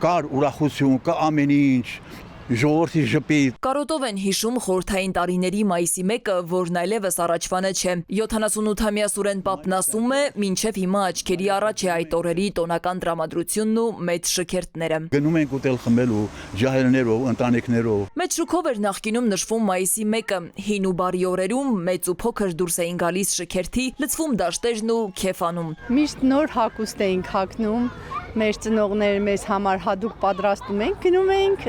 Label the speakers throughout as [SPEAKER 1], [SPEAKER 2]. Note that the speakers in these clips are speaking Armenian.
[SPEAKER 1] կար ուրախություն, կա ամեն ինչ, ժողովրդի ժպիտ։
[SPEAKER 2] Կարոտով են հիշում խորհրդային տարիների մայիսի 1-ը, որն այլևս առաջվանը չէ։ 78-ամյա Սուրեն Պապն ասում է, մինչև հիմա աչքերի առաջ է այդ օրերի տոնական տրամադրությունն ու մեծ շքերթները։
[SPEAKER 1] Գնում ենք ուտել խմելու, ջահելներով, ընտանիքներով։
[SPEAKER 2] Մեծ շուկով էր նախկինում նշվում մայիսի 1-ը, հին ու բարի օրերում մեծ ու փոքր դուրս էին գալիս շքերթի, լցվում դաշտերն ու քեֆանում։
[SPEAKER 3] Միշտ նոր հագուստ էինք հագնում, մեր ծնողները մեզ համար հատուկ պատրաստում ենք, գնում էինք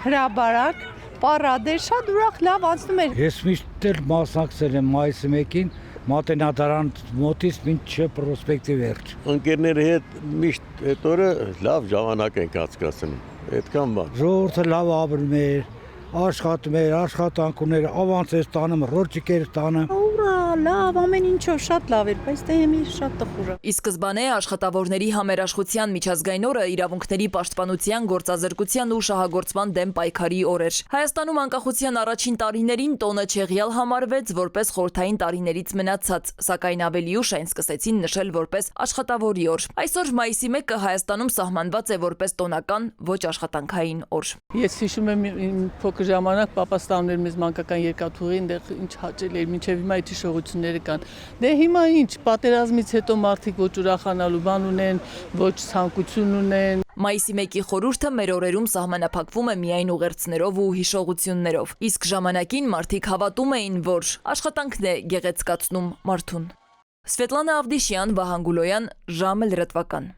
[SPEAKER 3] հրաբարակ, պարադեր, շատ ուրախ լավ անցնում էր։
[SPEAKER 4] Ես միշտ էլ մասնակցել եմ մայիսի 1-ին, Մատենադարան մոտից մինչև պրոսպեկտի վերջ։
[SPEAKER 5] Ընկերների հետ միշտ այդ օրը լավ ժամանակ ենք անցկացնում, այդքան բան։
[SPEAKER 4] Ժողովուրդը լավ ապրում էր, աշխատում էր, աշխատանք ուներ, ավանցեր տանում, ռոճիկեր տանում։
[SPEAKER 3] Ուրա, լավ, ամեն ինչով շատ լավ էր, բայց դե հիմի շատ տխուր է։
[SPEAKER 2] Ի սկզբանե աշխատավորների համերաշխության միջազգային օրը իրավունքների պաշտպանության, գործազրկության ու շահագործման դեմ պայքարի օր էր։ Հայաստանում անկախության առաջին տարիներին տոնը չեղյալ համարվեց որպես խորհրդային տարիներից մնացած, սակայն ավելի ուշ այն սկսեցին նշել որպես աշխատավորի օր։ Այսօր մայիսի 1-ը Հայաստանում սահմանված է որպես տոնական ոչ աշխատանքային օր։
[SPEAKER 6] Ես հիշում եմ փոքր ժամանակ պապաս տանում էր մեզ մանկական երկաթուղի, այնտեղ ինչ հաճել էր, մինչև հիմա այդ հիշողությունները կան։ Դե հիմա ինչ, պատերազմից հետո մարդիկ ոչ ուրախանալու բան ունեն, ոչ ցանկություն ունեն։
[SPEAKER 2] Մայիսի 1-ի խորհուրդը մեր օրերում սահմանափակվում է միայն ուղերձներով ու հիշողություններով, իսկ ժամանակին մարդիկ հավատում էին, որ աշխատանքն է գեղեցկացնում մարդուն։ Սվետլանա Ավդիշյան, Վահան Գուլոյան, ժամը լրատվական։